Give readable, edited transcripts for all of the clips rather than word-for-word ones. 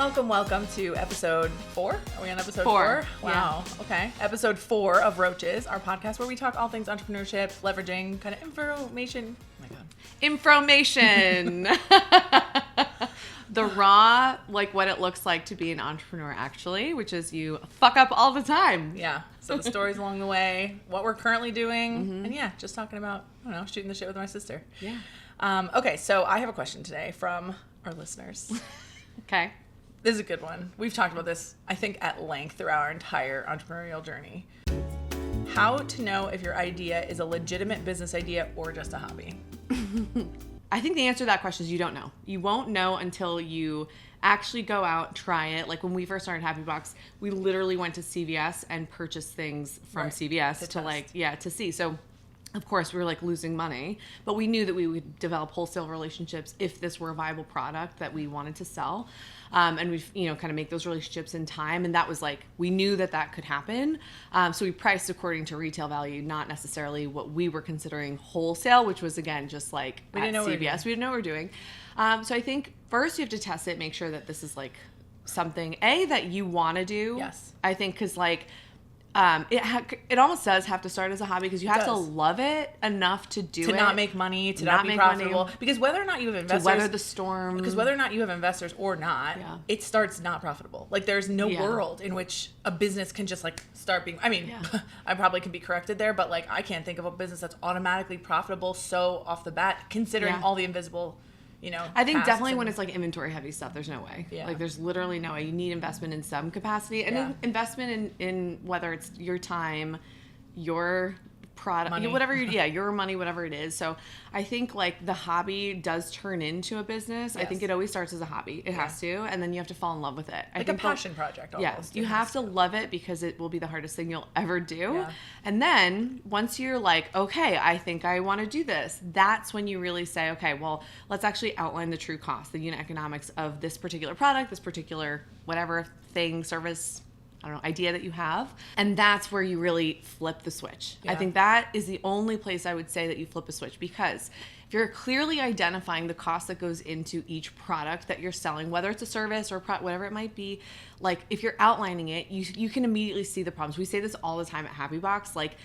Welcome to episode 4. Are we on episode 4? Wow. Yeah. Okay. Episode 4 of Roaches, our podcast where we talk all things entrepreneurship, leveraging kind of information. Oh my God. Information. The raw, like what it looks like to be an entrepreneur actually, which is you fuck up all the time. Yeah. So the stories along the way, what we're currently doing, and yeah, just talking about, I don't know, shooting the shit with my sister. Yeah. Okay, so I have a question today from our listeners. Okay. This is a good one. We've talked about this, I think, at length throughout our entire entrepreneurial journey. How to know if your idea is a legitimate business idea or just a hobby? I think the answer to that question is you don't know. You won't know until you actually go out, try it. Like when we first started Happy Box, we literally went to CVS and purchased things from CVS to see. So of course we were like losing money, but we knew that we would develop wholesale relationships if this were a viable product that we wanted to sell. And we've, kind of make those relationships in time. And that was like, we knew that could happen. So we priced according to retail value, not necessarily what we were considering wholesale, which was again, just like at CVS. We didn't know what we were doing. So I think first you have to test it, make sure that this is like something that you want to do. Yes. I think because like, it almost does have to start as a hobby because you have to love it enough to do it. To not make money, to not be profitable. Because whether or not you have investors. To weather the storm. Because whether or not you have investors or not, it starts not profitable. Like there's no world in which a business can just like start being, I probably can be corrected there, but like I can't think of a business that's automatically profitable so off the bat, considering all the invisible, I think definitely when it's like inventory heavy stuff, there's no way. Yeah. Like there's literally no way. You need investment in some capacity and investment in whether it's your time, your product, money. Your money, whatever it is. So I think like the hobby does turn into a business. Yes. I think it always starts as a hobby. It has to, and then you have to fall in love with it. Like a passion project almost. Yeah, you have to love it because it will be the hardest thing you'll ever do. Yeah. And then once you're like, okay, I think I want to do this, that's when you really say, okay, well, let's actually outline the true cost, the unit economics of this particular product, this particular whatever thing, service, idea that you have. And that's where you really flip the switch. Yeah. I think that is the only place I would say that you flip a switch, because if you're clearly identifying the cost that goes into each product that you're selling, whether it's a service or whatever it might be, like if you're outlining it, you can immediately see the problems. We say this all the time at Happy Box, like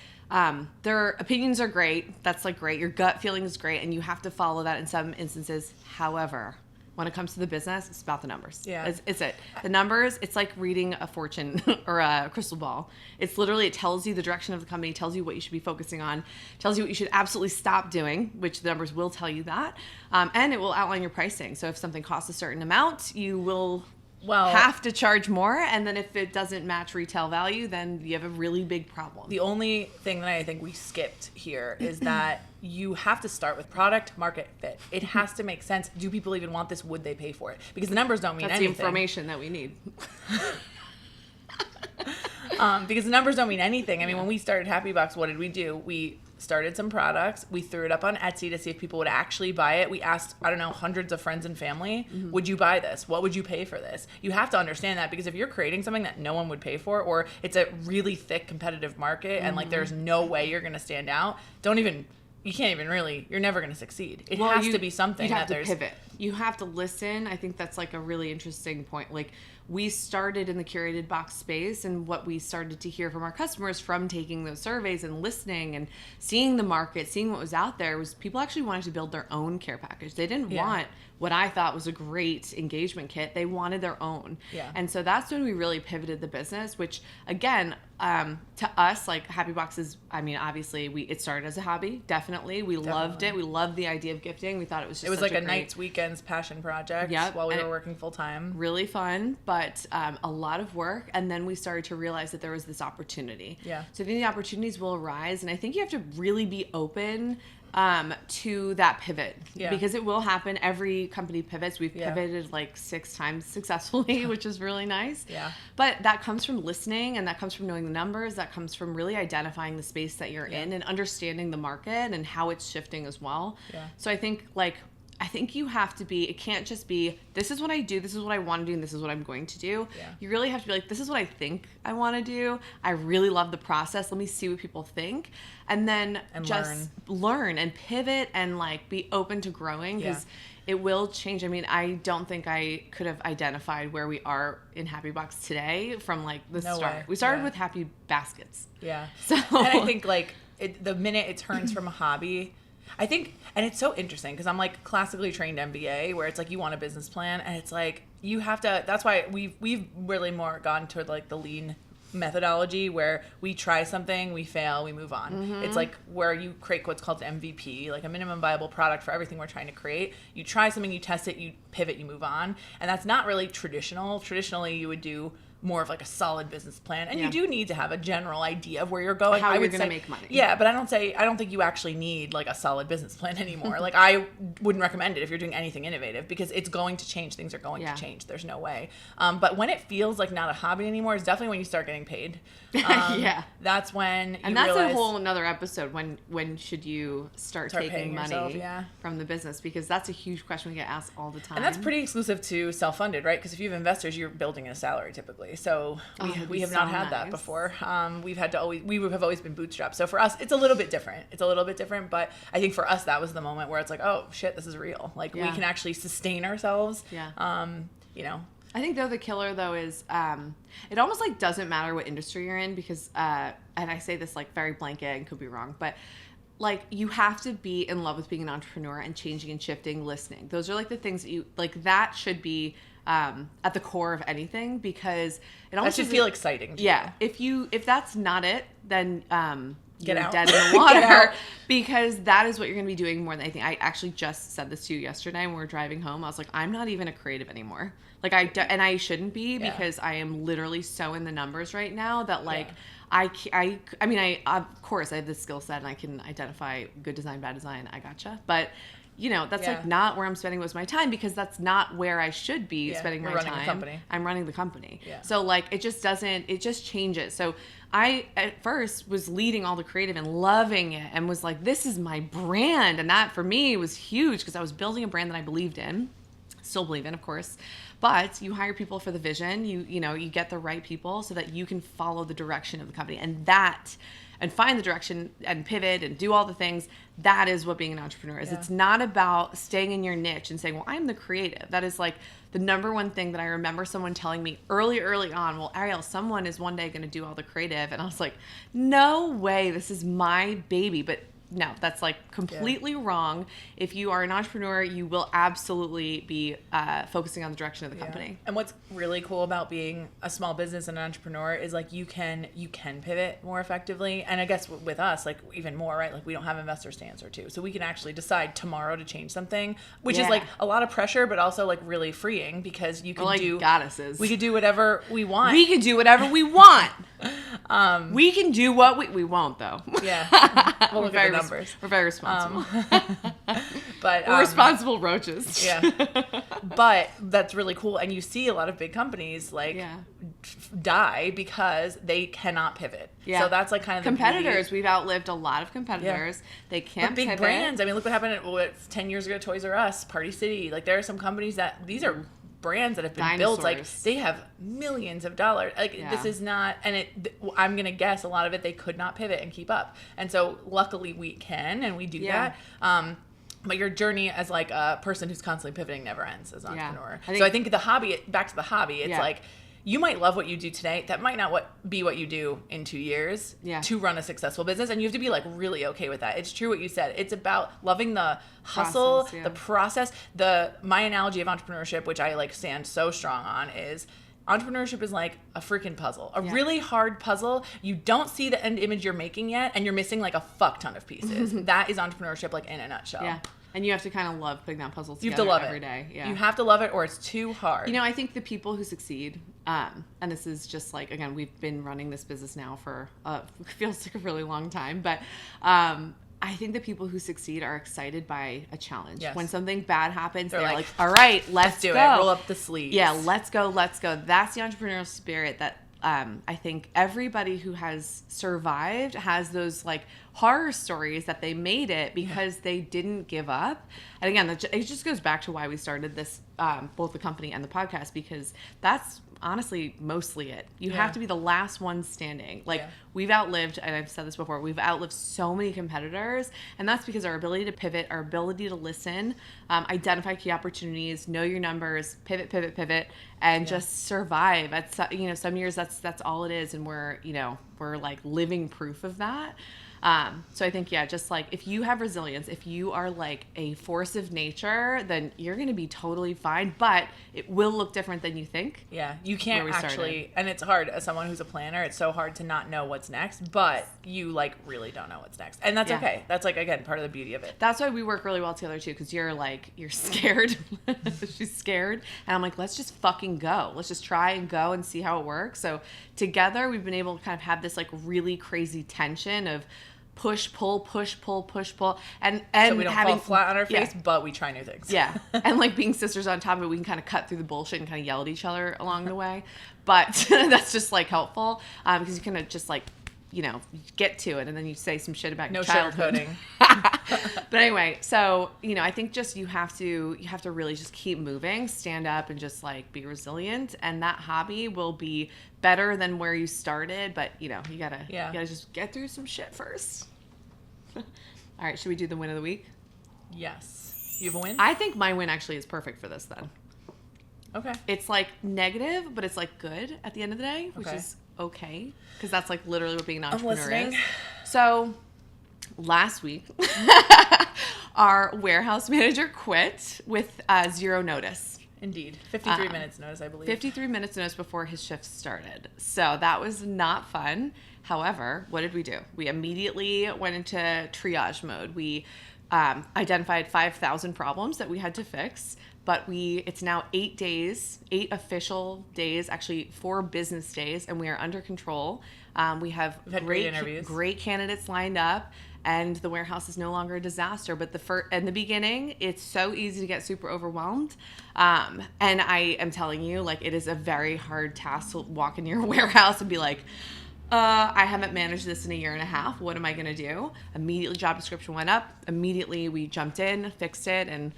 their opinions are great. That's like great. Your gut feeling is great. And you have to follow that in some instances. However, when it comes to the business, it's about the numbers. Yeah. It's it. The numbers, it's like reading a fortune or a crystal ball. It's literally, it tells you the direction of the company, tells you what you should be focusing on, tells you what you should absolutely stop doing, which the numbers will tell you that. And it will outline your pricing. So if something costs a certain amount, you will have to charge more. And then if it doesn't match retail value, then you have a really big problem. The only thing that I think we skipped here is that you have to start with product market fit. It has to make sense. Do people even want this? Would they pay for it? Because the numbers don't mean anything. That's the information that we need. Because the numbers don't mean anything. I mean, when we started Happy Box, what did we do? We started some products. We threw it up on Etsy to see if people would actually buy it. We asked, hundreds of friends and family, would you buy this? What would you pay for this? You have to understand that, because if you're creating something that no one would pay for, or it's a really thick competitive market and like there's no way you're going to stand out, you're never going to succeed. It has to be something that there's... pivot. You have to listen. I think that's like a really interesting point. Like we started in the curated box space, and what we started to hear from our customers from taking those surveys and listening and seeing the market, seeing what was out there, was people actually wanted to build their own care package. They didn't want what I thought was a great engagement kit. They wanted their own. Yeah. And so that's when we really pivoted the business, which again, to us, like Happy Box is, obviously it started as a hobby. Definitely. We loved it. We loved the idea of gifting. We thought it was just like a nights, weekends passion project while we were working full time. Really fun, but a lot of work. And then we started to realize that there was this opportunity. Yeah. So I think the opportunities will arise, and I think you have to really be open to that pivot, because it will happen. Every company pivots. We've pivoted like 6 times successfully, which is really nice. Yeah. But that comes from listening, and that comes from knowing the numbers. That comes from really identifying the space that you're in and understanding the market and how it's shifting as well. Yeah. So I think like I think you have to be, it can't just be, this is what I do, this is what I want to do, and this is what I'm going to do. Yeah. You really have to be like, this is what I think I want to do. I really love the process. Let me see what people think. And then just learn and pivot and like be open to growing, because it will change. I mean, I don't think I could have identified where we are in Happy Box today from like the start. We started with Happy Baskets. Yeah. So, and I think like the minute it turns from a hobby, I think, and it's so interesting because I'm like classically trained MBA where it's like you want a business plan and it's like you have to, that's why we've really more gone toward like the lean methodology where we try something, we fail, we move on. Mm-hmm. It's like where you create what's called MVP, like a minimum viable product for everything we're trying to create. You try something, you test it, you pivot, you move on. And that's not really traditional. Traditionally, you would do more of like a solid business plan, and you do need to have a general idea of where you're going, how you're going to make money. Yeah, but I don't think you actually need like a solid business plan anymore. Like I wouldn't recommend it if you're doing anything innovative because it's going to change. Things are going to change. There's no way. But when it feels like not a hobby anymore is definitely when you start getting paid. That's when you that's realize, a whole another episode. When should you start taking money yourself, from the business? Because that's a huge question we get asked all the time. And that's pretty exclusive to self-funded, right? Because if you have investors, you're building a salary typically. So we have not had that before. We have always been bootstrapped. So for us, it's a little bit different. But I think for us, that was the moment where it's like, oh shit, this is real. Like we can actually sustain ourselves. Yeah. I think though the killer though is it almost like doesn't matter what industry you're in because and I say this like very blanket and could be wrong, but like you have to be in love with being an entrepreneur and changing and shifting, listening. Those are like the things that you like that should be at the core of anything because it almost should feel exciting to you. If that's not it, then Get you're out. dead in the water because that is what you're going to be doing more than anything. I actually just said this to you yesterday when we were driving home. I was like, I'm not even a creative anymore. Like and I shouldn't be because I am literally so in the numbers right now that like I mean, of course I have this skill set and I can identify good design, bad design. I gotcha. But that's like not where I'm spending most of my time because that's not where I should be spending my time. I'm running the company. Yeah. So like it just changes. So I at first was leading all the creative and loving it and was like, this is my brand. And that for me was huge because I was building a brand that I believed in, still believe in, of course. But you hire people for the vision, you get the right people so that you can follow the direction of the company and find the direction and pivot and do all the things. That is what being an entrepreneur is. Yeah. It's not about staying in your niche and saying, well, I'm the creative. That is like the number one thing that I remember someone telling me early on, well, Ariel, someone is one day going to do all the creative. And I was like, no way, this is my baby. But no, that's like completely wrong. If you are an entrepreneur, you will absolutely be focusing on the direction of the company. And what's really cool about being a small business and an entrepreneur is like you can pivot more effectively. And I guess with us, like even more, right? Like we don't have investors to answer to. So we can actually decide tomorrow to change something, which is like a lot of pressure, but also like really freeing because you can do goddesses. We could do whatever we want. We can do whatever we want. We can do what we won't though. Yeah. We'll look at the numbers. We're very responsible. But we're responsible roaches. Yeah. But that's really cool. And you see a lot of big companies die because they cannot pivot. Yeah. So that's like kind of competitors. We've outlived a lot of competitors. Yeah. They can't big pivot. Brands. I mean, look what happened 10 years ago, Toys R Us, Party City. Like there are some companies that these are brands that have been built, like they have millions of dollars. Like this is not, and I'm gonna guess a lot of it they could not pivot and keep up. And so luckily we can, and we do that. But your journey as like a person who's constantly pivoting never ends as an entrepreneur. So I think back to the hobby, it's like you might love what you do today. That might not be what you do in 2 years to run a successful business. And you have to be like really okay with that. It's true what you said. It's about loving the hustle, the process. My analogy of entrepreneurship, which I like stand so strong on, is entrepreneurship is like a freaking puzzle, a really hard puzzle. You don't see the end image you're making yet, and you're missing like a fuck ton of pieces. That is entrepreneurship, like in a nutshell. Yeah. And you have to kind of love putting that puzzle together you have to love every day. Yeah. You have to love it or it's too hard. I think the people who succeed, and this is just like, again, we've been running this business now for, feels like a really long time, but I think the people who succeed are excited by a challenge. Yes. When something bad happens, they're like, all right, let's do go. It. Roll up the sleeves. Yeah, let's go. That's the entrepreneurial spirit that I think everybody who has survived has those like horror stories that they made it because they didn't give up. And again, it just goes back to why we started this, both the company and the podcast, because that's honestly mostly it. You have to be the last one standing. Like we've outlived, and I've said this before, we've outlived so many competitors, and that's because our ability to pivot, our ability to listen, identify key opportunities, know your numbers, pivot, and just survive. At some years that's all it is, and we're like living proof of that. So I think, just like if you have resilience, if you are like a force of nature, then you're going to be totally fine, but it will look different than you think. Yeah. You can't actually, and it's hard as someone who's a planner, it's so hard to not know what's next, but you like really don't know what's next. And that's okay. That's like, again, part of the beauty of it. That's why we work really well together too. Cause you're scared. She's scared. And I'm like, let's just fucking go. Let's just try and go and see how it works. So together we've been able to kind of have this like really crazy tension of push, pull, and so we don't fall flat on our face, but we try new things. Yeah. And like being sisters on top of it, we can kind of cut through the bullshit and kind of yell at each other along the way. But that's just like helpful, because you kind of just like, get to it, and then you say some shit about your childhood. No sugarcoating. But anyway, so, I think just you have to really just keep moving, stand up, and just like be resilient, and that hobby will be better than where you started, but you gotta just get through some shit first. All right, should we do the win of the week? Yes. You have a win? I think my win actually is perfect for this then. Okay. It's like negative, but it's like good at the end of the day, which is okay, because that's like literally what being an entrepreneur is. So last week, our warehouse manager quit with 0 notice. Indeed. 53 minutes notice, I believe. 53 minutes notice before his shift started. So that was not fun. However, what did we do? We immediately went into triage mode. We identified 5,000 problems that we had to fix. But it's now 8 official days, actually 4 business days, and we are under control. We've had great interviews, great candidates lined up, and the warehouse is no longer a disaster. But in the beginning, it's so easy to get super overwhelmed. And I am telling you, like, it is a very hard task to walk in your warehouse and be like, I haven't managed this in a year and a half. What am I going to do? Immediately, job description went up. Immediately, we jumped in, fixed it, and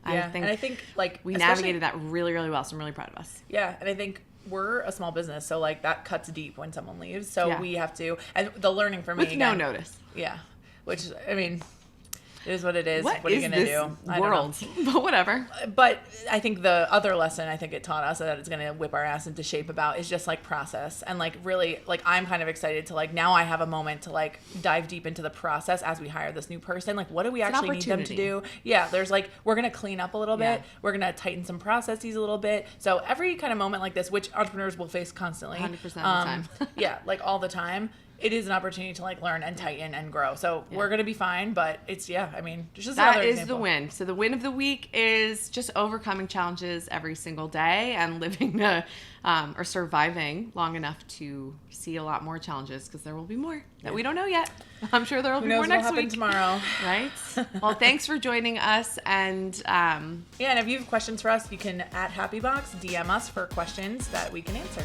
I think like we navigated that really, really well. So I'm really proud of us. Yeah. And I think we're a small business. So like that cuts deep when someone leaves. So we have to, and the learning for me. With no notice. Yeah. Which, I mean, it is what it is. What are you going to do? World? But whatever. But I think the other lesson I think it taught us that it's going to whip our ass into shape about is just like process. And like really, like I'm kind of excited to like, now I have a moment to like dive deep into the process as we hire this new person. Like what do we actually need them to do? Yeah. There's like, we're going to clean up a little bit. We're going to tighten some processes a little bit. So every kind of moment like this, which entrepreneurs will face constantly. 100% of the time. Yeah. Like all the time. It is an opportunity to like learn and tighten and grow. So we're going to be fine, but it's just another example. That is the win. So the win of the week is just overcoming challenges every single day and living or surviving long enough to see a lot more challenges, because there will be more that we don't know yet. I'm sure there will be more next week. Tomorrow. Right? Well, thanks for joining us. And and if you have questions for us, you can at HappyBox DM us for questions that we can answer.